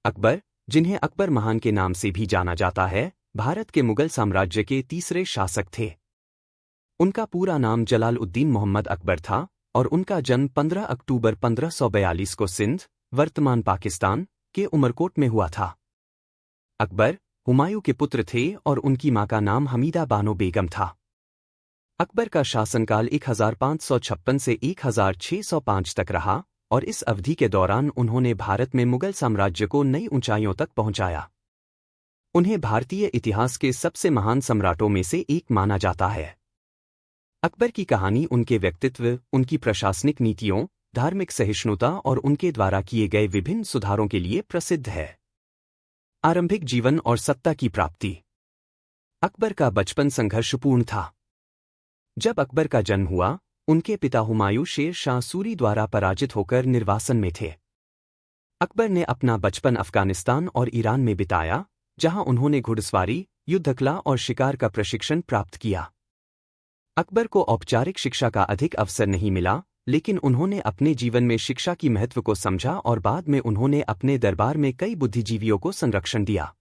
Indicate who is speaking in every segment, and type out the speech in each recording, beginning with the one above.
Speaker 1: अकबर, जिन्हें अकबर महान के नाम से भी जाना जाता है, भारत के मुगल साम्राज्य के तीसरे शासक थे। उनका पूरा नाम जलालुद्दीन मोहम्मद अकबर था और उनका जन्म 15 अक्टूबर 1542 को सिंध, वर्तमान पाकिस्तान, के उमरकोट में हुआ था। अकबर हुमायूं के पुत्र थे और उनकी मां का नाम हमीदा बानो बेगम था। अकबर का शासनकाल 1556 से 1605 तक रहा और इस अवधि के दौरान उन्होंने भारत में मुगल साम्राज्य को नई ऊंचाइयों तक पहुंचाया। उन्हें भारतीय इतिहास के सबसे महान सम्राटों में से एक माना जाता है। अकबर की कहानी उनके व्यक्तित्व, उनकी प्रशासनिक नीतियों, धार्मिक सहिष्णुता और उनके द्वारा किए गए विभिन्न सुधारों के लिए प्रसिद्ध है। आरंभिक जीवन और सत्ता की प्राप्ति। अकबर का बचपन संघर्षपूर्ण था। जब अकबर का जन्म हुआ, उनके पिता हुमायूं शेर शाह सूरी द्वारा पराजित होकर निर्वासन में थे। अकबर ने अपना बचपन अफगानिस्तान और ईरान में बिताया, जहां उन्होंने घुड़सवारी, युद्धकला और शिकार का प्रशिक्षण प्राप्त किया। अकबर को औपचारिक शिक्षा का अधिक अवसर नहीं मिला, लेकिन उन्होंने अपने जीवन में शिक्षा की महत्व को समझा और बाद में उन्होंने अपने दरबार में कई बुद्धिजीवियों को संरक्षण दिया।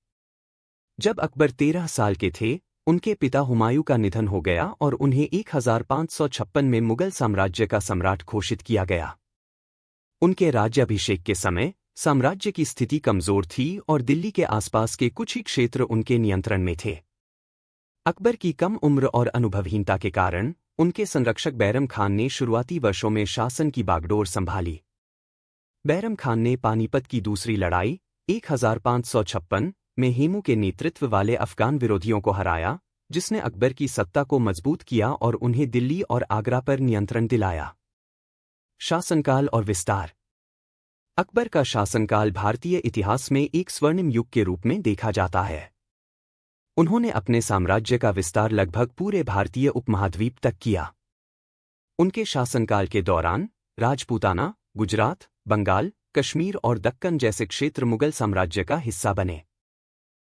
Speaker 1: जब अकबर 13 साल के थे, उनके पिता हुमायूं का निधन हो गया और उन्हें 1556 में मुगल साम्राज्य का सम्राट घोषित किया गया। उनके राज्याभिषेक के समय साम्राज्य की स्थिति कमजोर थी और दिल्ली के आसपास के कुछ ही क्षेत्र उनके नियंत्रण में थे। अकबर की कम उम्र और अनुभवहीनता के कारण उनके संरक्षक बैरम खान ने शुरुआती वर्षों में शासन की बागडोर संभाली। बैरम खान ने पानीपत की दूसरी लड़ाई 1556 में हेमू के नेतृत्व वाले अफगान विरोधियों को हराया, जिसने अकबर की सत्ता को मजबूत किया और उन्हें दिल्ली और आगरा पर नियंत्रण दिलाया। शासनकाल और विस्तार। अकबर का शासनकाल भारतीय इतिहास में एक स्वर्णिम युग के रूप में देखा जाता है। उन्होंने अपने साम्राज्य का विस्तार लगभग पूरे भारतीय उपमहाद्वीप तक किया। उनके शासनकाल के दौरान राजपूताना, गुजरात, बंगाल, कश्मीर और दक्कन जैसे क्षेत्र मुगल साम्राज्य का हिस्सा बने।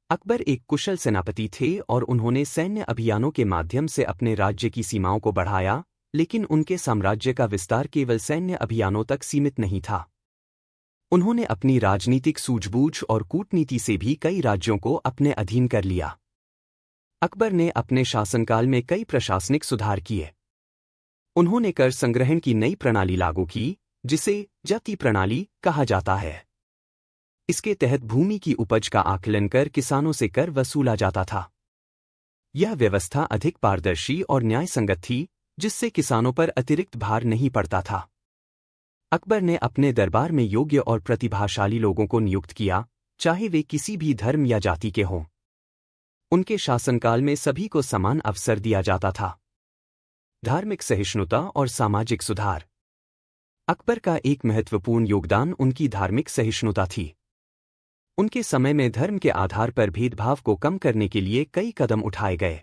Speaker 1: अकबर एक कुशल सेनापति थे और उन्होंने सैन्य अभियानों के माध्यम से अपने राज्य की सीमाओं को बढ़ाया, लेकिन उनके साम्राज्य का विस्तार केवल सैन्य अभियानों तक सीमित नहीं था। उन्होंने अपनी राजनीतिक सूझबूझ और कूटनीति से भी कई राज्यों को अपने अधीन कर लिया। अकबर ने अपने शासनकाल में कई प्रशासनिक सुधार किए। उन्होंने कर संग्रहण की नई प्रणाली लागू की, जिसे जब्ती प्रणाली कहा जाता है। इसके तहत भूमि की उपज का आकलन कर किसानों से कर वसूला जाता था। यह व्यवस्था अधिक पारदर्शी और न्यायसंगत थी, जिससे किसानों पर अतिरिक्त भार नहीं पड़ता था। अकबर ने अपने दरबार में योग्य और प्रतिभाशाली लोगों को नियुक्त किया, चाहे वे किसी भी धर्म या जाति के हों। उनके शासनकाल में सभी को समान अवसर दिया जाता था। धार्मिक सहिष्णुता और सामाजिक सुधार। अकबर का एक महत्वपूर्ण योगदान उनकी धार्मिक सहिष्णुता थी। उनके समय में धर्म के आधार पर भेदभाव को कम करने के लिए कई कदम उठाए गए।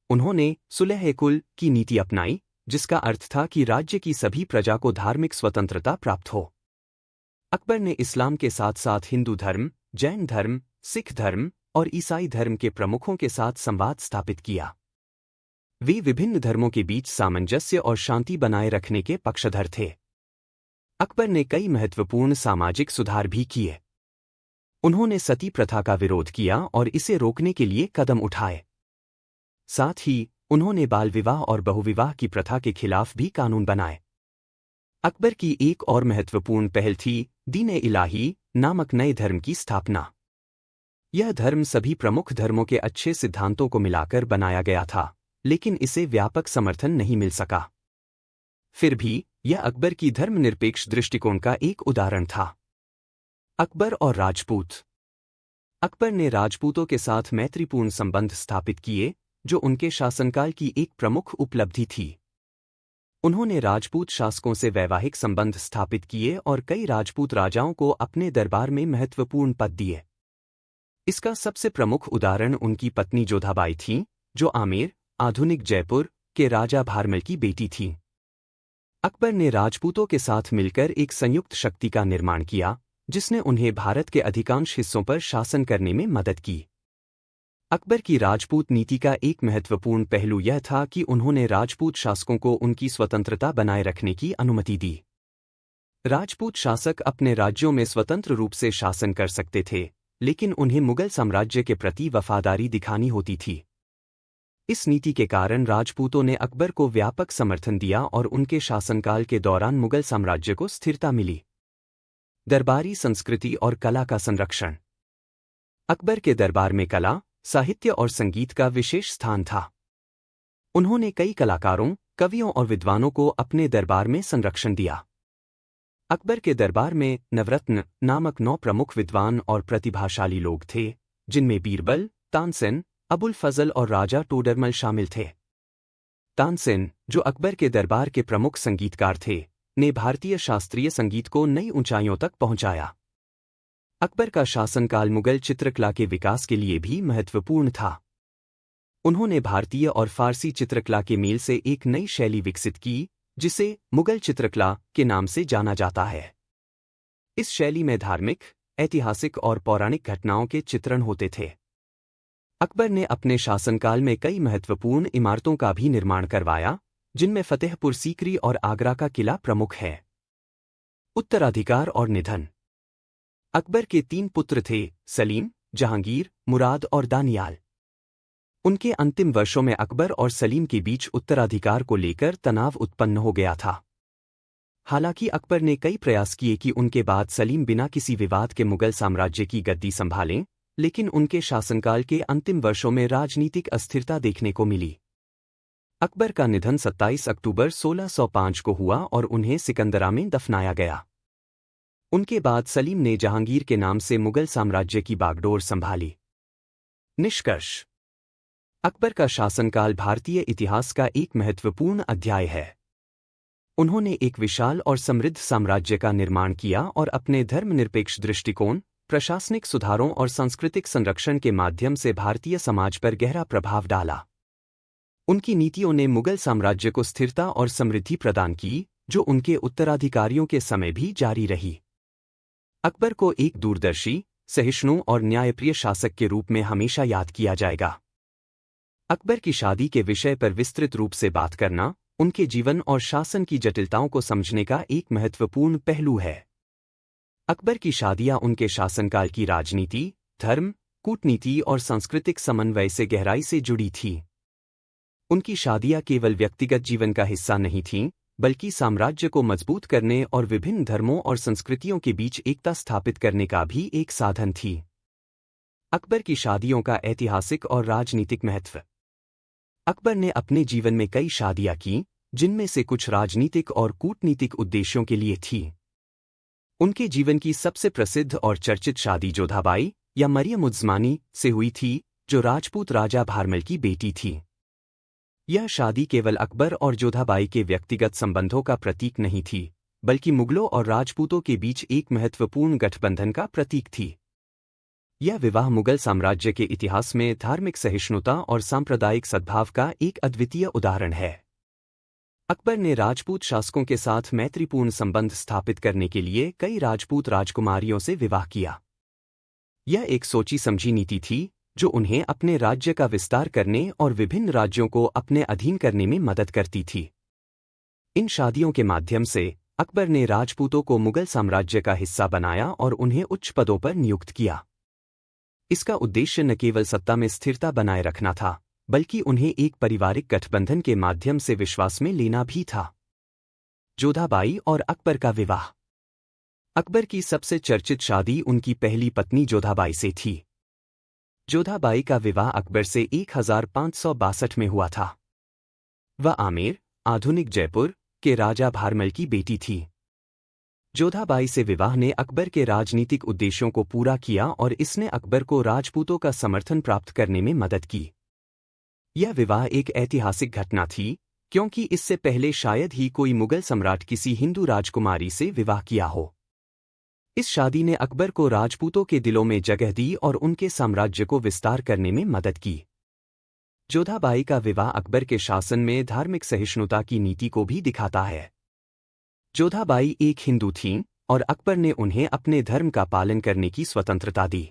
Speaker 1: उन्होंने सुलह-ए-कुल की नीति अपनाई, जिसका अर्थ था कि राज्य की सभी प्रजा को धार्मिक स्वतंत्रता प्राप्त हो। अकबर ने इस्लाम के साथ साथ हिंदू धर्म, जैन धर्म, सिख धर्म और ईसाई धर्म के प्रमुखों के साथ संवाद स्थापित किया। वे विभिन्न धर्मों के बीच सामंजस्य और शांति बनाए रखने के पक्षधर थे। अकबर ने कई महत्वपूर्ण सामाजिक सुधार भी किए। उन्होंने सती प्रथा का विरोध किया और इसे रोकने के लिए कदम उठाए। साथ ही उन्होंने बाल विवाह और बहुविवाह की प्रथा के खिलाफ भी कानून बनाए। अकबर की एक और महत्वपूर्ण पहल थी दीन-ए-इलाही नामक नए धर्म की स्थापना। यह धर्म सभी प्रमुख धर्मों के अच्छे सिद्धांतों को मिलाकर बनाया गया था, लेकिन इसे व्यापक समर्थन नहीं मिल सका। फिर भी यह अकबर की धर्मनिरपेक्ष दृष्टिकोण का एक उदाहरण था। अकबर और राजपूत। अकबर ने राजपूतों के साथ मैत्रीपूर्ण संबंध स्थापित किए, जो उनके शासनकाल की एक प्रमुख उपलब्धि थी। उन्होंने राजपूत शासकों से वैवाहिक संबंध स्थापित किए और कई राजपूत राजाओं को अपने दरबार में महत्वपूर्ण पद दिए। इसका सबसे प्रमुख उदाहरण उनकी पत्नी जोधाबाई थीं, जो आमेर, आधुनिक जयपुर, के राजा भारमल की बेटी थीं। अकबर ने राजपूतों के साथ मिलकर एक संयुक्त शक्ति का निर्माण किया, जिसने उन्हें भारत के अधिकांश हिस्सों पर शासन करने में मदद की। अकबर की राजपूत नीति का एक महत्वपूर्ण पहलू यह था कि उन्होंने राजपूत शासकों को उनकी स्वतंत्रता बनाए रखने की अनुमति दी। राजपूत शासक अपने राज्यों में स्वतंत्र रूप से शासन कर सकते थे, लेकिन उन्हें मुगल साम्राज्य के प्रति वफादारी दिखानी होती थी। इस नीति के कारण राजपूतों ने अकबर को व्यापक समर्थन दिया और उनके शासनकाल के दौरान मुगल साम्राज्य को स्थिरता मिली। दरबारी संस्कृति और कला का संरक्षण। अकबर के दरबार में कला, साहित्य और संगीत का विशेष स्थान था। उन्होंने कई कलाकारों, कवियों और विद्वानों को अपने दरबार में संरक्षण दिया। अकबर के दरबार में नवरत्न नामक 9 प्रमुख विद्वान और प्रतिभाशाली लोग थे, जिनमें बीरबल, तानसेन, अबुल फजल और राजा टोडरमल शामिल थे। तानसेन, जो अकबर के दरबार के प्रमुख संगीतकार थे, ने भारतीय शास्त्रीय संगीत को नई ऊंचाइयों तक पहुंचाया। अकबर का शासनकाल मुगल चित्रकला के विकास के लिए भी महत्वपूर्ण था। उन्होंने भारतीय और फारसी चित्रकला के मेल से एक नई शैली विकसित की, जिसे मुगल चित्रकला के नाम से जाना जाता है। इस शैली में धार्मिक, ऐतिहासिक और पौराणिक घटनाओं के चित्रण होते थे। अकबर ने अपने शासनकाल में कई महत्वपूर्ण इमारतों का भी निर्माण करवाया, जिनमें फतेहपुर सीकरी और आगरा का किला प्रमुख है। उत्तराधिकार और निधन। अकबर के 3 पुत्र थे, सलीम, जहांगीर, मुराद और दानियाल। उनके अंतिम वर्षों में अकबर और सलीम के बीच उत्तराधिकार को लेकर तनाव उत्पन्न हो गया था। हालांकि अकबर ने कई प्रयास किए कि उनके बाद सलीम बिना किसी विवाद के मुगल साम्राज्य की गद्दी संभालें, लेकिन उनके शासनकाल के अंतिम वर्षों में राजनीतिक अस्थिरता देखने को मिली। अकबर का निधन 27 अक्टूबर 1605 को हुआ और उन्हें सिकंदरा में दफनाया गया। उनके बाद सलीम ने जहांगीर के नाम से मुगल साम्राज्य की बागडोर संभाली। निष्कर्ष। अकबर का शासनकाल भारतीय इतिहास का एक महत्वपूर्ण अध्याय है। उन्होंने एक विशाल और समृद्ध साम्राज्य का निर्माण किया और अपने धर्मनिरपेक्ष दृष्टिकोण, प्रशासनिक सुधारों और सांस्कृतिक संरक्षण के माध्यम से भारतीय समाज पर गहरा प्रभाव डाला। उनकी नीतियों ने मुगल साम्राज्य को स्थिरता और समृद्धि प्रदान की, जो उनके उत्तराधिकारियों के समय भी जारी रही। अकबर को एक दूरदर्शी, सहिष्णु और न्यायप्रिय शासक के रूप में हमेशा याद किया जाएगा। अकबर की शादी के विषय पर विस्तृत रूप से बात करना उनके जीवन और शासन की जटिलताओं को समझने का एक महत्वपूर्ण पहलू है। अकबर की शादियां उनके शासनकाल की राजनीति, धर्म, कूटनीति और सांस्कृतिक समन्वय से गहराई से जुड़ी थीं। उनकी शादियां केवल व्यक्तिगत जीवन का हिस्सा नहीं थीं, बल्कि साम्राज्य को मजबूत करने और विभिन्न धर्मों और संस्कृतियों के बीच एकता स्थापित करने का भी एक साधन थी। अकबर की शादियों का ऐतिहासिक और राजनीतिक महत्व। अकबर ने अपने जीवन में कई शादियां की, जिनमें से कुछ राजनीतिक और कूटनीतिक उद्देश्यों के लिए थी। उनके जीवन की सबसे प्रसिद्ध और चर्चित शादी जोधाबाई या मरियम उज़्ज़मानी से हुई थी, जो राजपूत राजा भारमल की बेटी थी। यह शादी केवल अकबर और जोधाबाई के व्यक्तिगत संबंधों का प्रतीक नहीं थी, बल्कि मुगलों और राजपूतों के बीच एक महत्वपूर्ण गठबंधन का प्रतीक थी। यह विवाह मुगल साम्राज्य के इतिहास में धार्मिक सहिष्णुता और सांप्रदायिक सद्भाव का एक अद्वितीय उदाहरण है। अकबर ने राजपूत शासकों के साथ मैत्रीपूर्ण संबंध स्थापित करने के लिए कई राजपूत राजकुमारियों से विवाह किया। यह एक सोची समझी नीति थी, जो उन्हें अपने राज्य का विस्तार करने और विभिन्न राज्यों को अपने अधीन करने में मदद करती थी। इन शादियों के माध्यम से अकबर ने राजपूतों को मुगल साम्राज्य का हिस्सा बनाया और उन्हें उच्च पदों पर नियुक्त किया। इसका उद्देश्य न केवल सत्ता में स्थिरता बनाए रखना था, बल्कि उन्हें एक पारिवारिक गठबंधन के माध्यम से विश्वास में लेना भी था। जोधाबाई और अकबर का विवाह। अकबर की सबसे चर्चित शादी उनकी पहली पत्नी जोधाबाई से थी। जोधाबाई का विवाह अकबर से 1562 में हुआ था। वह आमेर, आधुनिक जयपुर, के राजा भारमल की बेटी थी। जोधाबाई से विवाह ने अकबर के राजनीतिक उद्देश्यों को पूरा किया और इसने अकबर को राजपूतों का समर्थन प्राप्त करने में मदद की। यह विवाह एक ऐतिहासिक घटना थी, क्योंकि इससे पहले शायद ही कोई मुगल सम्राट किसी हिंदू राजकुमारी से विवाह किया हो। इस शादी ने अकबर को राजपूतों के दिलों में जगह दी और उनके साम्राज्य को विस्तार करने में मदद की। जोधाबाई का विवाह अकबर के शासन में धार्मिक सहिष्णुता की नीति को भी दिखाता है। जोधाबाई एक हिंदू थीं और अकबर ने उन्हें अपने धर्म का पालन करने की स्वतंत्रता दी।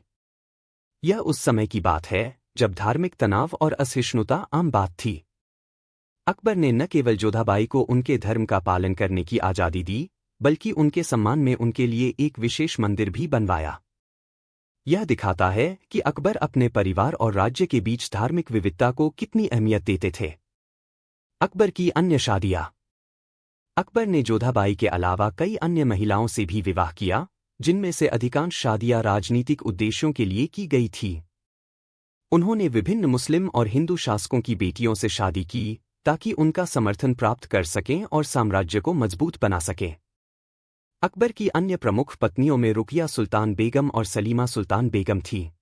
Speaker 1: यह उस समय की बात है जब धार्मिक तनाव और असहिष्णुता आम बात थी। अकबर ने न केवल जोधाबाई को उनके धर्म का पालन करने की आज़ादी दी, बल्कि उनके सम्मान में उनके लिए एक विशेष मंदिर भी बनवाया। यह दिखाता है कि अकबर अपने परिवार और राज्य के बीच धार्मिक विविधता को कितनी अहमियत देते थे। अकबर की अन्य शादियां। अकबर ने जोधाबाई के अलावा कई अन्य महिलाओं से भी विवाह किया, जिनमें से अधिकांश शादियां राजनीतिक उद्देश्यों के लिए की गई थी। उन्होंने विभिन्न मुस्लिम और हिंदू शासकों की बेटियों से शादी की ताकि उनका समर्थन प्राप्त कर सकें और साम्राज्य को मजबूत बना सकें। अकबर की अन्य प्रमुख पत्नियों में रुकिया सुल्तान बेगम और सलीमा सुल्तान बेगम थी।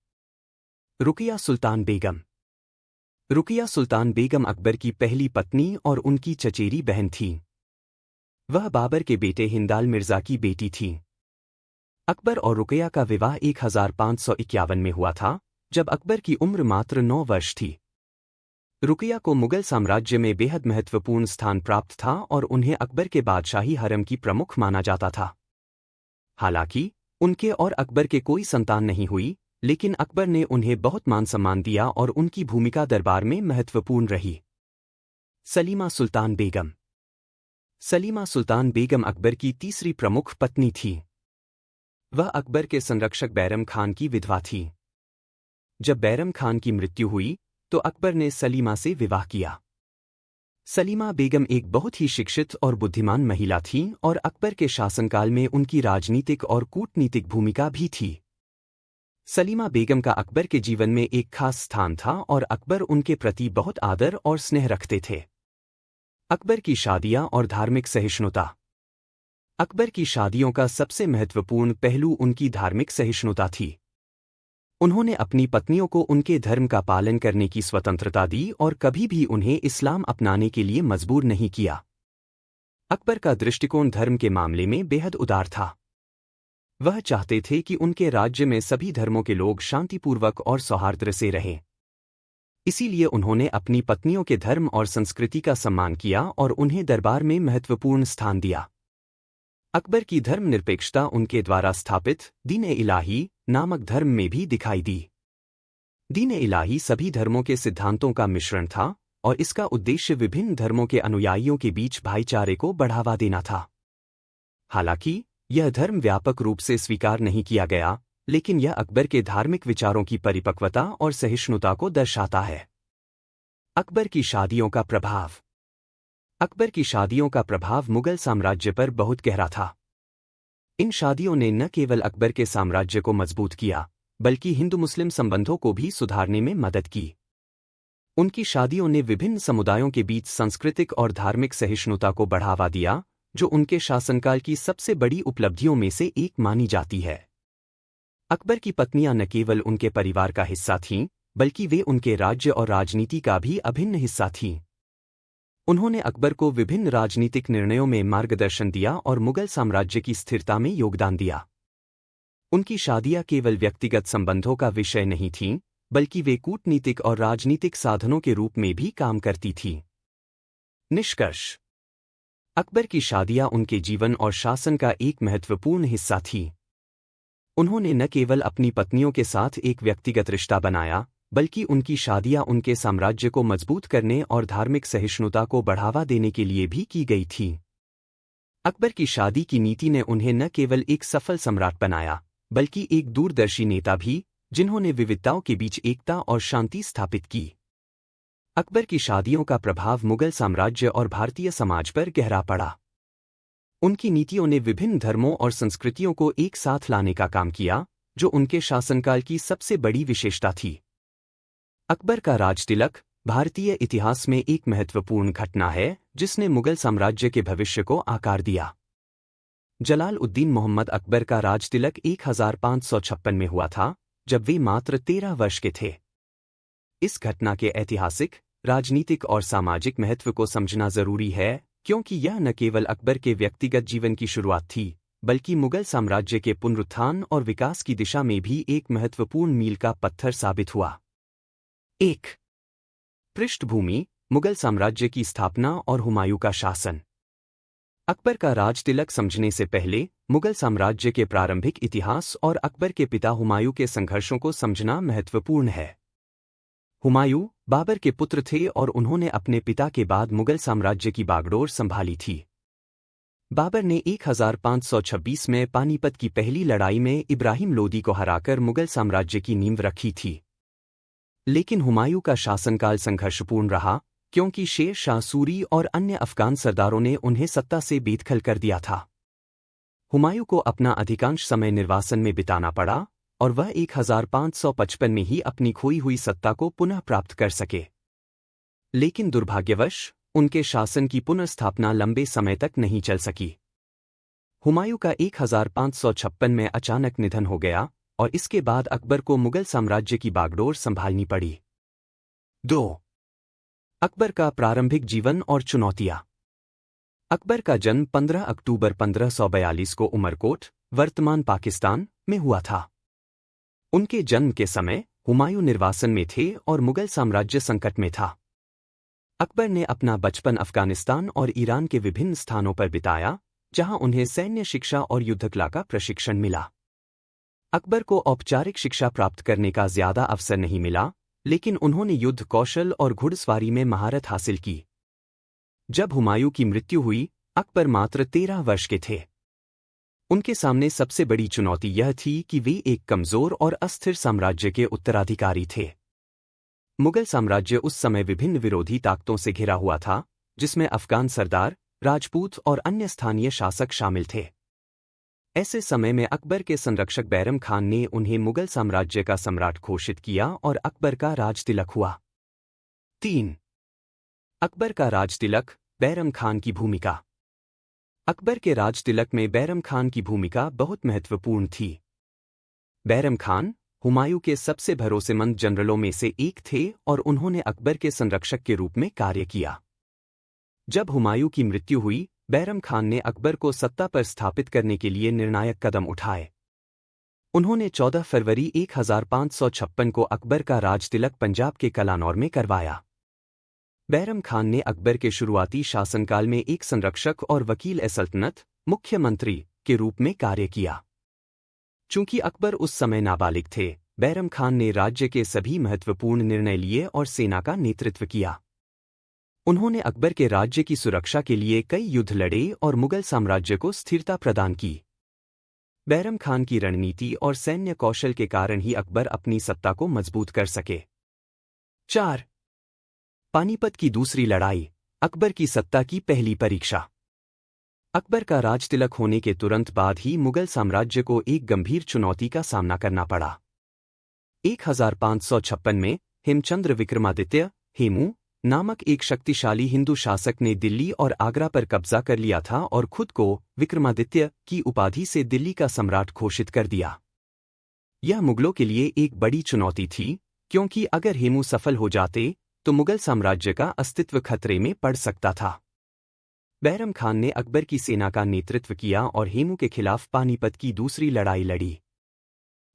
Speaker 1: रुकिया सुल्तान बेगम। रुकिया सुल्तान बेगम अकबर की पहली पत्नी और उनकी चचेरी बहन थी। वह बाबर के बेटे हिंदाल मिर्जा की बेटी थी। अकबर और रुकिया का विवाह 1551 में हुआ था, जब अकबर की उम्र मात्र 9 वर्ष थी। रुकिया को मुगल साम्राज्य में बेहद महत्वपूर्ण स्थान प्राप्त था और उन्हें अकबर के बादशाही हरम की प्रमुख माना जाता था। हालांकि उनके और अकबर के कोई संतान नहीं हुई, लेकिन अकबर ने उन्हें बहुत मान सम्मान दिया और उनकी भूमिका दरबार में महत्वपूर्ण रही। सलीमा सुल्तान बेगम। सलीमा सुल्तान बेगम अकबर की तीसरी प्रमुख पत्नी थी। वह अकबर के संरक्षक बैरम खान की विधवा थी। जब बैरम खान की मृत्यु हुई तो अकबर ने सलीमा से विवाह किया। सलीमा बेगम एक बहुत ही शिक्षित और बुद्धिमान महिला थीं और अकबर के शासनकाल में उनकी राजनीतिक और कूटनीतिक भूमिका भी थी। सलीमा बेगम का अकबर के जीवन में एक खास स्थान था और अकबर उनके प्रति बहुत आदर और स्नेह रखते थे। अकबर की शादियां और धार्मिक सहिष्णुता। अकबर की शादियों का सबसे महत्वपूर्ण पहलू उनकी धार्मिक सहिष्णुता थी। उन्होंने अपनी पत्नियों को उनके धर्म का पालन करने की स्वतंत्रता दी और कभी भी उन्हें इस्लाम अपनाने के लिए मजबूर नहीं किया। अकबर का दृष्टिकोण धर्म के मामले में बेहद उदार था। वह चाहते थे कि उनके राज्य में सभी धर्मों के लोग शांतिपूर्वक और सौहार्द से रहें। इसीलिए उन्होंने अपनी पत्नियों के धर्म और संस्कृति का सम्मान किया और उन्हें दरबार में महत्वपूर्ण स्थान दिया। अकबर की धर्मनिरपेक्षता उनके द्वारा स्थापित दीन-ए-इलाही नामक धर्म में भी दिखाई दी। दीन-ए-इलाही सभी धर्मों के सिद्धांतों का मिश्रण था और इसका उद्देश्य विभिन्न धर्मों के अनुयायियों के बीच भाईचारे को बढ़ावा देना था। हालांकि यह धर्म व्यापक रूप से स्वीकार नहीं किया गया, लेकिन यह अकबर के धार्मिक विचारों की परिपक्वता और सहिष्णुता को दर्शाता है। अकबर की शादियों का प्रभाव। अकबर की शादियों का प्रभाव मुगल साम्राज्य पर बहुत गहरा था। इन शादियों ने न केवल अकबर के साम्राज्य को मजबूत किया, बल्कि हिंदू मुस्लिम संबंधों को भी सुधारने में मदद की। उनकी शादियों ने विभिन्न समुदायों के बीच सांस्कृतिक और धार्मिक सहिष्णुता को बढ़ावा दिया, जो उनके शासनकाल की सबसे बड़ी उपलब्धियों में से एक मानी जाती है। अकबर की पत्नियां न केवल उनके परिवार का हिस्सा थीं, बल्कि वे उनके राज्य और राजनीति का भी अभिन्न हिस्सा थीं। उन्होंने अकबर को विभिन्न राजनीतिक निर्णयों में मार्गदर्शन दिया और मुगल साम्राज्य की स्थिरता में योगदान दिया। उनकी शादियां केवल व्यक्तिगत संबंधों का विषय नहीं थीं, बल्कि वे कूटनीतिक और राजनीतिक साधनों के रूप में भी काम करती थीं। निष्कर्ष। अकबर की शादियां उनके जीवन और शासन का एक महत्वपूर्ण हिस्सा थीं। उन्होंने न केवल अपनी पत्नियों के साथ एक व्यक्तिगत रिश्ता बनाया, बल्कि उनकी शादियां उनके साम्राज्य को मजबूत करने और धार्मिक सहिष्णुता को बढ़ावा देने के लिए भी की गई थीं। अकबर की शादी की नीति ने उन्हें न केवल एक सफल सम्राट बनाया, बल्कि एक दूरदर्शी नेता भी, जिन्होंने विविधताओं के बीच एकता और शांति स्थापित की। अकबर की शादियों का प्रभाव मुगल साम्राज्य और भारतीय समाज पर गहरा पड़ा। उनकी नीतियों ने विभिन्न धर्मों और संस्कृतियों को एक साथ लाने का काम किया, जो उनके शासनकाल की सबसे बड़ी विशेषता थी। अकबर का राजतिलक भारतीय इतिहास में एक महत्वपूर्ण घटना है, जिसने मुगल साम्राज्य के भविष्य को आकार दिया। जलाल उद्दीन मोहम्मद अकबर का राजतिलक 1556 में हुआ था, जब वे मात्र 13 वर्ष के थे। इस घटना के ऐतिहासिक, राजनीतिक और सामाजिक महत्व को समझना जरूरी है, क्योंकि यह न केवल अकबर के व्यक्तिगत जीवन की शुरुआत थी, बल्कि मुगल साम्राज्य के पुनरुत्थान और विकास की दिशा में भी एक महत्वपूर्ण मील का पत्थर साबित हुआ। 1. पृष्ठभूमि: मुगल साम्राज्य की स्थापना और हुमायूं का शासन। अकबर का राजतिलक समझने से पहले मुगल साम्राज्य के प्रारंभिक इतिहास और अकबर के पिता हुमायूं के संघर्षों को समझना महत्वपूर्ण है। हुमायूं बाबर के पुत्र थे और उन्होंने अपने पिता के बाद मुगल साम्राज्य की बागडोर संभाली थी। बाबर ने 1526 में पानीपत की पहली लड़ाई में इब्राहिम लोदी को हराकर मुगल साम्राज्य की नींव रखी थी। लेकिन हुमायूं का शासनकाल संघर्षपूर्ण रहा, क्योंकि शेर शाह सूरी और अन्य अफगान सरदारों ने उन्हें सत्ता से बेदखल कर दिया था। हुमायूं को अपना अधिकांश समय निर्वासन में बिताना पड़ा और वह 1555 में ही अपनी खोई हुई सत्ता को पुनः प्राप्त कर सके। लेकिन दुर्भाग्यवश उनके शासन की पुनर्स्थापना लंबे समय तक नहीं चल सकी। हुमायूं का 1556 में अचानक निधन हो गया और इसके बाद अकबर को मुगल साम्राज्य की बागडोर संभालनी पड़ी। 2. अकबर का प्रारंभिक जीवन और चुनौतियां। अकबर का जन्म 15 अक्टूबर 1542 को उमरकोट, वर्तमान पाकिस्तान में हुआ था। उनके जन्म के समय हुमायूं निर्वासन में थे और मुगल साम्राज्य संकट में था। अकबर ने अपना बचपन अफगानिस्तान और ईरान के विभिन्न स्थानों पर बिताया, जहां उन्हें सैन्य शिक्षा और युद्धकला का प्रशिक्षण मिला। अकबर को औपचारिक शिक्षा प्राप्त करने का ज्यादा अवसर नहीं मिला, लेकिन उन्होंने युद्ध कौशल और घुड़सवारी में महारत हासिल की। जब हुमायूं की मृत्यु हुई, अकबर मात्र 13 वर्ष के थे। उनके सामने सबसे बड़ी चुनौती यह थी कि वे एक कमजोर और अस्थिर साम्राज्य के उत्तराधिकारी थे। मुगल साम्राज्य उस समय विभिन्न विरोधी ताकतों से घिरा हुआ था, जिसमें अफगान सरदार, राजपूत और अन्य स्थानीय शासक शामिल थे। ऐसे समय में अकबर के संरक्षक बैरम खान ने उन्हें मुगल साम्राज्य का सम्राट घोषित किया और अकबर का राजतिलक हुआ। 3. अकबर का राजतिलक, बैरम खान की भूमिका। अकबर के राजतिलक में बैरम खान की भूमिका बहुत महत्वपूर्ण थी। बैरम खान हुमायूं के सबसे भरोसेमंद जनरलों में से एक थे और उन्होंने अकबर के संरक्षक के रूप में कार्य किया। जब हुमायूं की मृत्यु हुई, बैरम खान ने अकबर को सत्ता पर स्थापित करने के लिए निर्णायक कदम उठाए। उन्होंने 14 फरवरी 1556 को अकबर का राजतिलक पंजाब के कलानौर में करवाया। बैरम खान ने अकबर के शुरुआती शासनकाल में एक संरक्षक और वकील-ए-सल्तनत, मुख्यमंत्री के रूप में कार्य किया। चूंकि अकबर उस समय नाबालिग थे, बैरम खान ने राज्य के सभी महत्वपूर्ण निर्णय लिए और सेना का नेतृत्व किया। उन्होंने अकबर के राज्य की सुरक्षा के लिए कई युद्ध लड़े और मुगल साम्राज्य को स्थिरता प्रदान की। बैरम खान की रणनीति और सैन्य कौशल के कारण ही अकबर अपनी सत्ता को मजबूत कर सके। 4. पानीपत की दूसरी लड़ाई, अकबर की सत्ता की पहली परीक्षा। अकबर का राजतिलक होने के तुरंत बाद ही मुगल साम्राज्य को एक गंभीर चुनौती का सामना करना पड़ा। 1556 में हेमचंद्र विक्रमादित्य हेमू नामक एक शक्तिशाली हिंदू शासक ने दिल्ली और आगरा पर कब्जा कर लिया था और खुद को विक्रमादित्य की उपाधि से दिल्ली का सम्राट घोषित कर दिया। यह मुगलों के लिए एक बड़ी चुनौती थी, क्योंकि अगर हेमू सफल हो जाते तो मुगल साम्राज्य का अस्तित्व खतरे में पड़ सकता था। बैरम खान ने अकबर की सेना का नेतृत्व किया और हेमू के खिलाफ पानीपत की दूसरी लड़ाई लड़ी।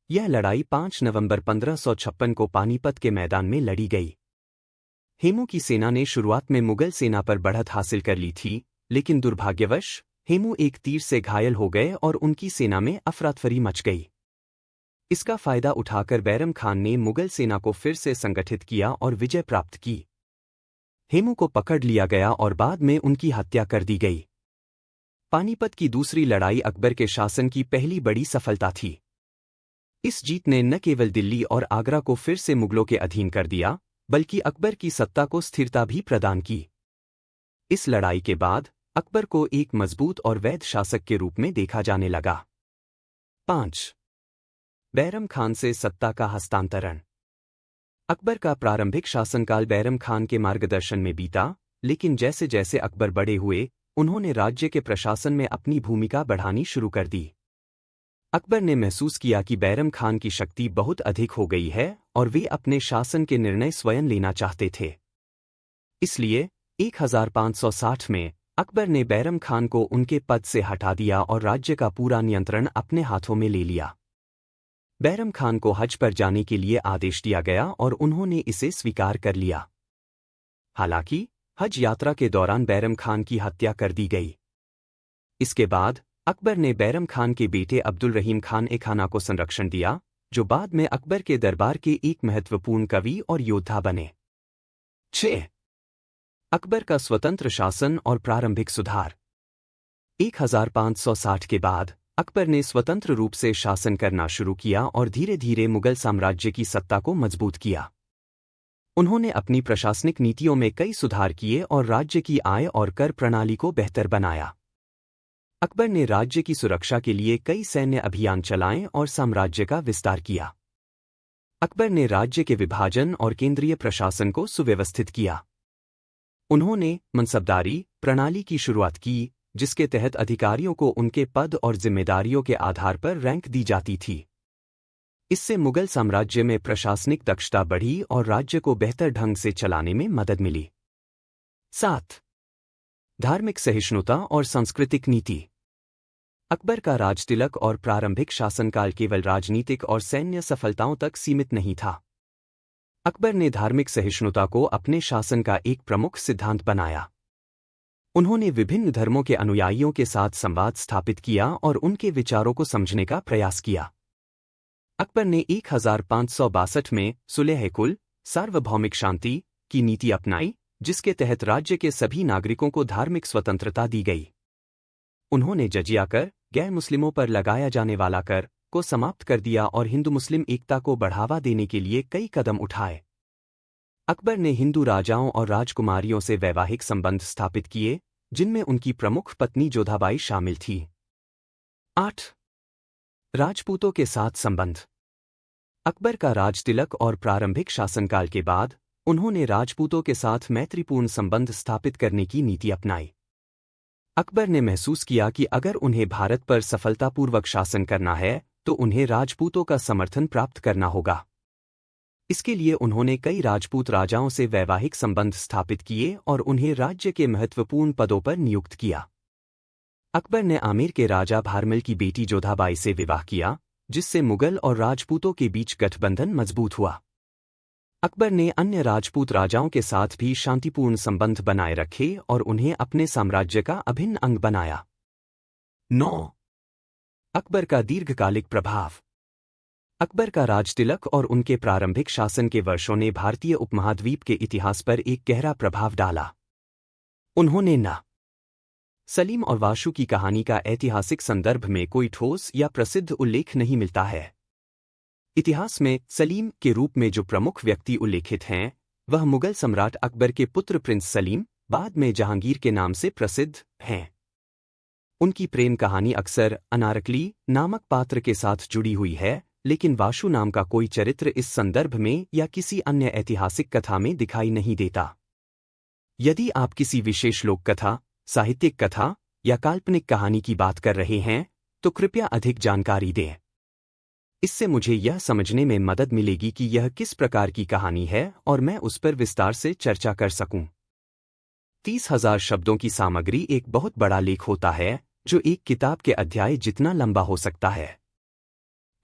Speaker 1: यह लड़ाई 5 नवंबर 1556 को पानीपत के मैदान में लड़ी गई। हेमू की सेना ने शुरुआत में मुगल सेना पर बढ़त हासिल कर ली थी, लेकिन दुर्भाग्यवश हेमू एक तीर से घायल हो गए और उनकी सेना में अफरातफरी मच गई। इसका फायदा उठाकर बैरम खान ने मुगल सेना को फिर से संगठित किया और विजय प्राप्त की। हेमू को पकड़ लिया गया और बाद में उनकी हत्या कर दी गई। पानीपत की दूसरी लड़ाई अकबर के शासन की पहली बड़ी सफलता थी। इस जीत ने न केवल दिल्ली और आगरा को फिर से मुगलों के अधीन कर दिया, बल्कि अकबर की सत्ता को स्थिरता भी प्रदान की। इस लड़ाई के बाद अकबर को एक मजबूत और वैध शासक के रूप में देखा जाने लगा। 5. बैरम खान से सत्ता का हस्तांतरण। अकबर का प्रारंभिक शासनकाल बैरम खान के मार्गदर्शन में बीता, लेकिन जैसे जैसे अकबर बड़े हुए, उन्होंने राज्य के प्रशासन में अपनी भूमिका बढ़ानी शुरू कर दी। अकबर ने महसूस किया कि बैरम खान की शक्ति बहुत अधिक हो गई है और वे अपने शासन के निर्णय स्वयं लेना चाहते थे। इसलिए 1560 में अकबर ने बैरम खान को उनके पद से हटा दिया और राज्य का पूरा नियंत्रण अपने हाथों में ले लिया। बैरम खान को हज पर जाने के लिए आदेश दिया गया और उन्होंने इसे स्वीकार कर लिया। हालांकि हज यात्रा के दौरान बैरम खान की हत्या कर दी गई। इसके बाद अकबर ने बैरम खान के बेटे अब्दुल रहीम खान ए खाना को संरक्षण दिया, जो बाद में अकबर के दरबार के एक महत्वपूर्ण कवि और योद्धा बने। 6. अकबर का स्वतंत्र शासन और प्रारंभिक सुधार। 1560 के बाद अकबर ने स्वतंत्र रूप से शासन करना शुरू किया और धीरे धीरे मुगल साम्राज्य की सत्ता को मजबूत किया। उन्होंने अपनी प्रशासनिक नीतियों में कई सुधार किए और राज्य की आय और कर प्रणाली को बेहतर बनाया। अकबर ने राज्य की सुरक्षा के लिए कई सैन्य अभियान चलाए और साम्राज्य का विस्तार किया। अकबर ने राज्य के विभाजन और केंद्रीय प्रशासन को सुव्यवस्थित किया। उन्होंने मनसबदारी प्रणाली की शुरुआत की, जिसके तहत अधिकारियों को उनके पद और जिम्मेदारियों के आधार पर रैंक दी जाती थी। इससे मुगल साम्राज्य में प्रशासनिक दक्षता बढ़ी और राज्य को बेहतर ढंग से चलाने में मदद मिली। 7. धार्मिक सहिष्णुता और सांस्कृतिक नीति। अकबर का राजतिलक और प्रारंभिक शासनकाल केवल राजनीतिक और सैन्य सफलताओं तक सीमित नहीं था। अकबर ने धार्मिक सहिष्णुता को अपने शासन का एक प्रमुख सिद्धांत बनाया। उन्होंने विभिन्न धर्मों के अनुयायियों के साथ संवाद स्थापित किया और उनके विचारों को समझने का प्रयास किया। अकबर ने 1562 में सुलह-ए-कुल सार्वभौमिक शांति की नीति अपनाई, जिसके तहत राज्य के सभी नागरिकों को धार्मिक स्वतंत्रता दी गई। उन्होंने जजिया कर, गैर मुस्लिमों पर लगाया जाने वाला कर को समाप्त कर दिया और हिंदू मुस्लिम एकता को बढ़ावा देने के लिए कई कदम उठाए। अकबर ने हिंदू राजाओं और राजकुमारियों से वैवाहिक संबंध स्थापित किए, जिनमें उनकी प्रमुख पत्नी जोधाबाई शामिल थी। 8. राजपूतों के साथ संबंध। अकबर का राजतिलक और प्रारंभिक शासनकाल के बाद उन्होंने राजपूतों के साथ मैत्रीपूर्ण संबंध स्थापित करने की नीति अपनाई। अकबर ने महसूस किया कि अगर उन्हें भारत पर सफलतापूर्वक शासन करना है तो उन्हें राजपूतों का समर्थन प्राप्त करना होगा। इसके लिए उन्होंने कई राजपूत राजाओं से वैवाहिक संबंध स्थापित किए और उन्हें राज्य के महत्वपूर्ण पदों पर नियुक्त किया। अकबर ने आमेर के राजा भारमल की बेटी जोधाबाई से विवाह किया, जिससे मुगल और राजपूतों के बीच गठबंधन मजबूत हुआ। अकबर ने अन्य राजपूत राजाओं के साथ भी शांतिपूर्ण संबंध बनाए रखे और उन्हें अपने साम्राज्य का अभिन्न अंग बनाया। 9. अकबर का दीर्घकालिक प्रभाव। अकबर का राजतिलक और उनके प्रारंभिक शासन के वर्षों ने भारतीय उपमहाद्वीप के इतिहास पर एक गहरा प्रभाव डाला। उन्होंने न सलीम और वाशु की कहानी का ऐतिहासिक संदर्भ में कोई ठोस या प्रसिद्ध उल्लेख नहीं मिलता है। इतिहास में सलीम के रूप में जो प्रमुख व्यक्ति उल्लेखित हैं, वह मुगल सम्राट अकबर के पुत्र प्रिंस सलीम, बाद में जहांगीर के नाम से प्रसिद्ध हैं। उनकी प्रेम कहानी अक्सर अनारकली नामक पात्र के साथ जुड़ी हुई है, लेकिन वाशु नाम का कोई चरित्र इस संदर्भ में या किसी अन्य ऐतिहासिक कथा में दिखाई नहीं देता। यदि आप किसी विशेष लोक कथा, साहित्यिक कथा या काल्पनिक कहानी की बात कर रहे हैं, तो कृपया अधिक जानकारी दें। इससे मुझे यह समझने में मदद मिलेगी कि यह किस प्रकार की कहानी है और मैं उस पर विस्तार से चर्चा कर सकूं। 30,000 शब्दों की सामग्री एक बहुत बड़ा लेख होता है, जो एक किताब के अध्याय जितना लंबा हो सकता है।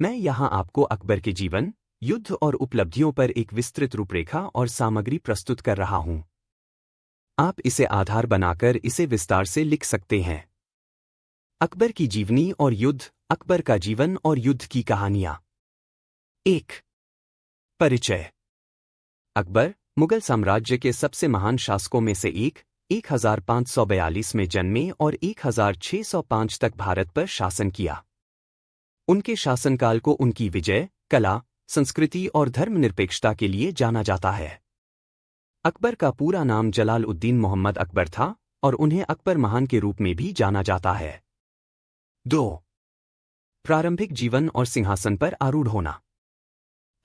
Speaker 1: मैं यहाँ आपको अकबर के जीवन, युद्ध और उपलब्धियों पर एक विस्तृत रूपरेखा और सामग्री प्रस्तुत कर रहा हूँ। आप इसे आधार बनाकर इसे विस्तार से लिख सकते हैं। अकबर की जीवनी और युद्ध। अकबर का जीवन और युद्ध की कहानियां। 1. परिचय। अकबर मुगल साम्राज्य के सबसे महान शासकों में से एक, 1542 में जन्मे और 1605 तक भारत पर शासन किया। उनके शासनकाल को उनकी विजय, कला, संस्कृति और धर्मनिरपेक्षता के लिए जाना जाता है। अकबर का पूरा नाम जलाल उद्दीन मोहम्मद अकबर था और उन्हें अकबर महान के रूप में भी जाना जाता है। 2. प्रारंभिक जीवन और सिंहासन पर आरूढ़ होना।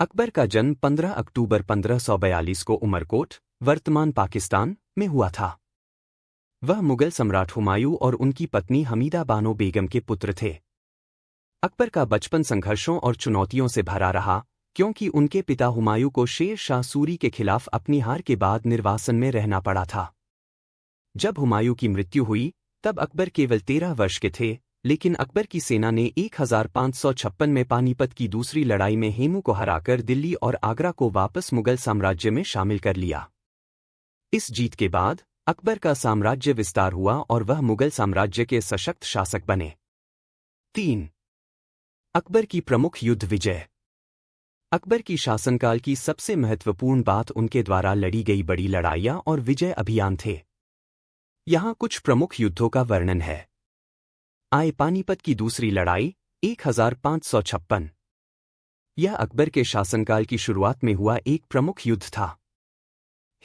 Speaker 1: अकबर का जन्म 15 अक्टूबर 1542 को उमरकोट, वर्तमान पाकिस्तान में हुआ था। वह मुगल सम्राट हुमायूं और उनकी पत्नी हमीदा बानो बेगम के पुत्र थे। अकबर का बचपन संघर्षों और चुनौतियों से भरा रहा, क्योंकि उनके पिता हुमायूं को शेर शाह सूरी के खिलाफ अपनी हार के बाद निर्वासन में रहना पड़ा था। जब हुमायूं की मृत्यु हुई, तब अकबर केवल 13 वर्ष के थे, लेकिन अकबर की सेना ने 1556 में पानीपत की दूसरी लड़ाई में हेमू को हराकर दिल्ली और आगरा को वापस मुगल साम्राज्य में शामिल कर लिया। इस जीत के बाद अकबर का साम्राज्य विस्तार हुआ और वह मुगल साम्राज्य के सशक्त शासक बने। 3. अकबर की प्रमुख युद्ध विजय। अकबर की शासनकाल की सबसे महत्वपूर्ण बात उनके द्वारा लड़ी गई बड़ी लड़ाइयाँ और विजय अभियान थे। यहाँ कुछ प्रमुख युद्धों का वर्णन है। आए पानीपत की दूसरी लड़ाई 1556। यह अकबर के शासनकाल की शुरुआत में हुआ एक प्रमुख युद्ध था।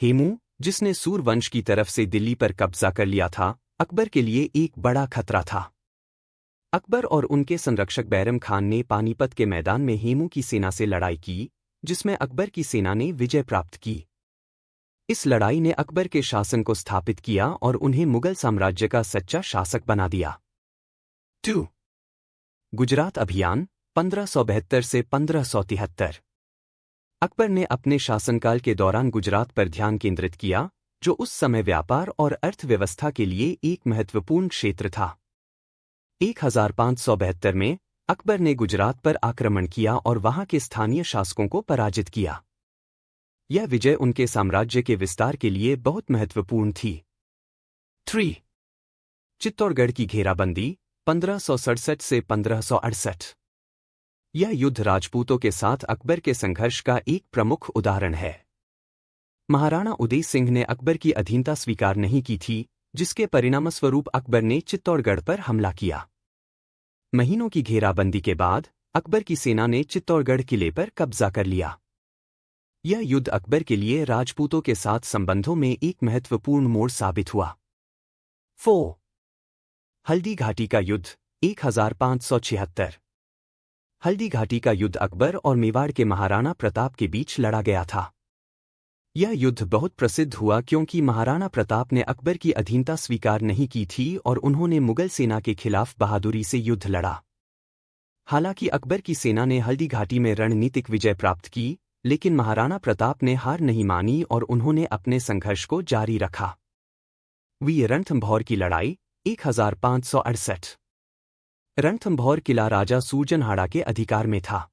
Speaker 1: हेमू, जिसने सूरवंश की तरफ से दिल्ली पर कब्जा कर लिया था, अकबर के लिए एक बड़ा खतरा था। अकबर और उनके संरक्षक बैरम खान ने पानीपत के मैदान में हेमू की सेना से लड़ाई की, जिसमें अकबर की सेना ने विजय प्राप्त की। इस लड़ाई ने अकबर के शासन को स्थापित किया और उन्हें मुगल साम्राज्य का सच्चा शासक बना दिया। 2. गुजरात अभियान 1572 से 1573। अकबर ने अपने शासनकाल के दौरान गुजरात पर ध्यान केंद्रित किया, जो उस समय व्यापार और अर्थव्यवस्था के लिए एक महत्वपूर्ण क्षेत्र था। 1572 में अकबर ने गुजरात पर आक्रमण किया और वहां के स्थानीय शासकों को पराजित किया। यह विजय उनके साम्राज्य के विस्तार के लिए बहुत महत्वपूर्ण थी। 3. चित्तौड़गढ़ की घेराबंदी 1567 से 1568। यह युद्ध राजपूतों के साथ अकबर के संघर्ष का एक प्रमुख उदाहरण है। महाराणा उदय सिंह ने अकबर की अधीनता स्वीकार नहीं की थी, जिसके परिणामस्वरूप अकबर ने चित्तौड़गढ़ पर हमला किया। महीनों की घेराबंदी के बाद अकबर की सेना ने चित्तौड़गढ़ किले पर कब्जा कर लिया। यह युद्ध अकबर के लिए राजपूतों के साथ संबंधों में एक महत्वपूर्ण मोड़ साबित हुआ। 4. हल्दी घाटी का युद्ध 1576। हल्दी घाटी का युद्ध अकबर और मेवाड़ के महाराणा प्रताप के बीच लड़ा गया था। यह युद्ध बहुत प्रसिद्ध हुआ क्योंकि महाराणा प्रताप ने अकबर की अधीनता स्वीकार नहीं की थी और उन्होंने मुगल सेना के खिलाफ बहादुरी से युद्ध लड़ा। हालांकि अकबर की सेना ने हल्दी घाटी में रणनीतिक विजय प्राप्त की, लेकिन महाराणा प्रताप ने हार नहीं मानी और उन्होंने अपने संघर्ष को जारी रखा। रणथंभौर की लड़ाई 1568। रणथंभौर किला राजा सूरजनहाड़ा के अधिकार में था।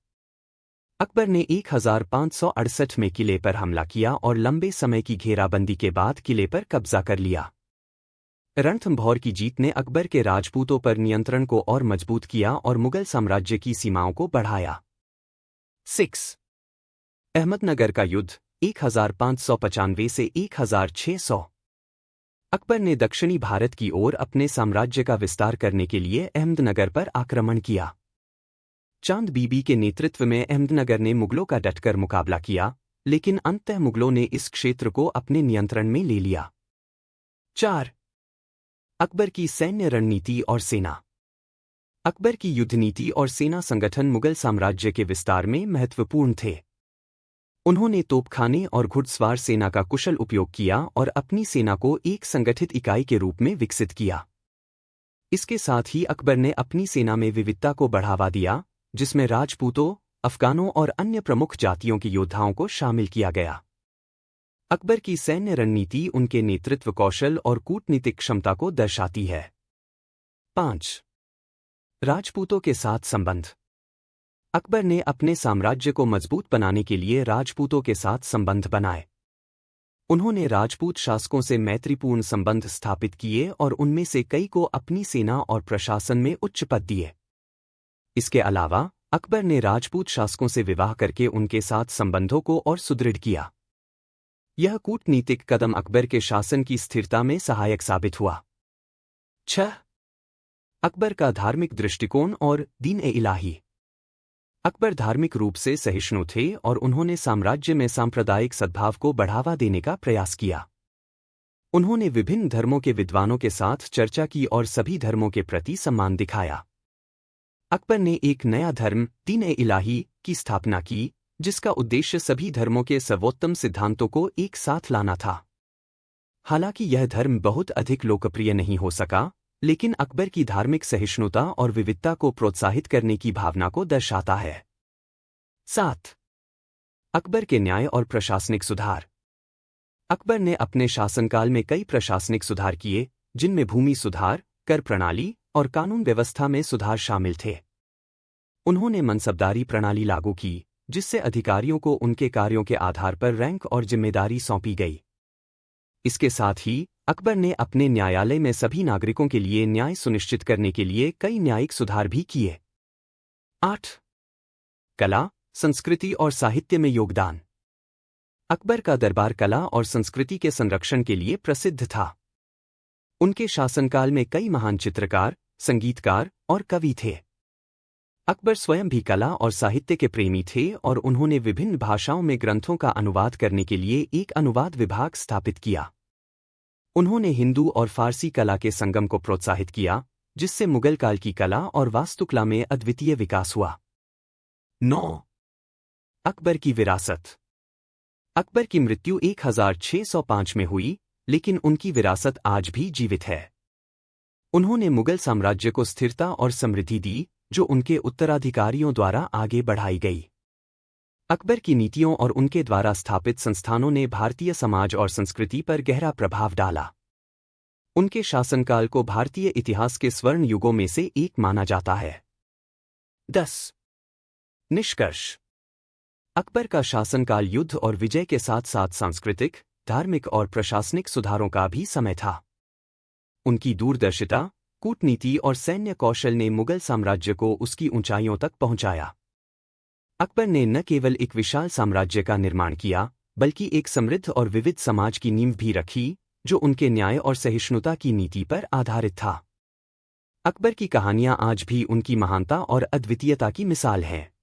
Speaker 1: अकबर ने 1568 में किले पर हमला किया और लंबे समय की घेराबंदी के बाद किले पर कब्जा कर लिया। रणथंभौर की जीत ने अकबर के राजपूतों पर नियंत्रण को और मजबूत किया और मुगल साम्राज्य की सीमाओं को बढ़ाया। 6. अहमदनगर का युद्ध 1595 से 1600। अकबर ने दक्षिणी भारत की ओर अपने साम्राज्य का विस्तार करने के लिए अहमदनगर पर आक्रमण किया। चांद बीबी के नेतृत्व में अहमदनगर ने मुगलों का डटकर मुकाबला किया, लेकिन अंततः मुगलों ने इस क्षेत्र को अपने नियंत्रण में ले लिया। 4. अकबर की सैन्य रणनीति और सेना। अकबर की युद्ध नीति और सेना संगठन मुगल साम्राज्य के विस्तार में महत्वपूर्ण थे। उन्होंने तोपखाने और घुड़सवार सेना का कुशल उपयोग किया और अपनी सेना को एक संगठित इकाई के रूप में विकसित किया। इसके साथ ही अकबर ने अपनी सेना में विविधता को बढ़ावा दिया, जिसमें राजपूतों, अफगानों और अन्य प्रमुख जातियों के योद्धाओं को शामिल किया गया। अकबर की सैन्य रणनीति उनके नेतृत्व कौशल और कूटनीतिक क्षमता को दर्शाती है। 5. राजपूतों के साथ संबंध। अकबर ने अपने साम्राज्य को मजबूत बनाने के लिए राजपूतों के साथ संबंध बनाए। उन्होंने राजपूत शासकों से मैत्रीपूर्ण संबंध स्थापित किए और उनमें से कई को अपनी सेना और प्रशासन में उच्च पद दिए। इसके अलावा अकबर ने राजपूत शासकों से विवाह करके उनके साथ संबंधों को और सुदृढ़ किया। यह कूटनीतिक कदम अकबर के शासन की स्थिरता में सहायक साबित हुआ। 6. अकबर का धार्मिक दृष्टिकोण और दीन-ए-इलाही। अकबर धार्मिक रूप से सहिष्णु थे और उन्होंने साम्राज्य में सांप्रदायिक सद्भाव को बढ़ावा देने का प्रयास किया। उन्होंने विभिन्न धर्मों के विद्वानों के साथ चर्चा की और सभी धर्मों के प्रति सम्मान दिखाया। अकबर ने एक नया धर्म, दीन-ए-इलाही, की स्थापना की, जिसका उद्देश्य सभी धर्मों के सर्वोत्तम सिद्धांतों को एक साथ लाना था। हालांकि यह धर्म बहुत अधिक लोकप्रिय नहीं हो सका, लेकिन अकबर की धार्मिक सहिष्णुता और विविधता को प्रोत्साहित करने की भावना को दर्शाता है। 7. अकबर के न्याय और प्रशासनिक सुधार। अकबर ने अपने शासनकाल में कई प्रशासनिक सुधार किए, जिनमें भूमि सुधार, कर प्रणाली और कानून व्यवस्था में सुधार शामिल थे। उन्होंने मनसबदारी प्रणाली लागू की, जिससे अधिकारियों को उनके कार्यों के आधार पर रैंक और जिम्मेदारी सौंपी गई। इसके साथ ही अकबर ने अपने न्यायालय में सभी नागरिकों के लिए न्याय सुनिश्चित करने के लिए कई न्यायिक सुधार भी किए। 8. कला, संस्कृति और साहित्य में योगदान। अकबर का दरबार कला और संस्कृति के संरक्षण के लिए प्रसिद्ध था। उनके शासनकाल में कई महान चित्रकार, संगीतकार और कवि थे। अकबर स्वयं भी कला और साहित्य के प्रेमी थे और उन्होंने विभिन्न भाषाओं में ग्रंथों का अनुवाद करने के लिए एक अनुवाद विभाग स्थापित किया। उन्होंने हिंदू और फारसी कला के संगम को प्रोत्साहित किया, जिससे मुगल काल की कला और वास्तुकला में अद्वितीय विकास हुआ। 9. अकबर की विरासत। अकबर की मृत्यु 1605 में हुई, लेकिन उनकी विरासत आज भी जीवित है। उन्होंने मुगल साम्राज्य को स्थिरता और समृद्धि दी, जो उनके उत्तराधिकारियों द्वारा आगे बढ़ाई गई। अकबर की नीतियों और उनके द्वारा स्थापित संस्थानों ने भारतीय समाज और संस्कृति पर गहरा प्रभाव डाला। उनके शासनकाल को भारतीय इतिहास के स्वर्ण युगों में से एक माना जाता है। 10. निष्कर्ष। अकबर का शासनकाल युद्ध और विजय के साथ साथ सांस्कृतिक, धार्मिक और प्रशासनिक सुधारों का भी समय था। उनकी दूरदर्शिता, कूटनीति और सैन्य कौशल ने मुगल साम्राज्य को उसकी ऊंचाइयों तक पहुंचाया। अकबर ने न केवल एक विशाल साम्राज्य का निर्माण किया, बल्कि एक समृद्ध और विविध समाज की नींव भी रखी, जो उनके न्याय और सहिष्णुता की नीति पर आधारित था। अकबर की कहानियां आज भी उनकी महानता और अद्वितीयता की मिसाल हैं।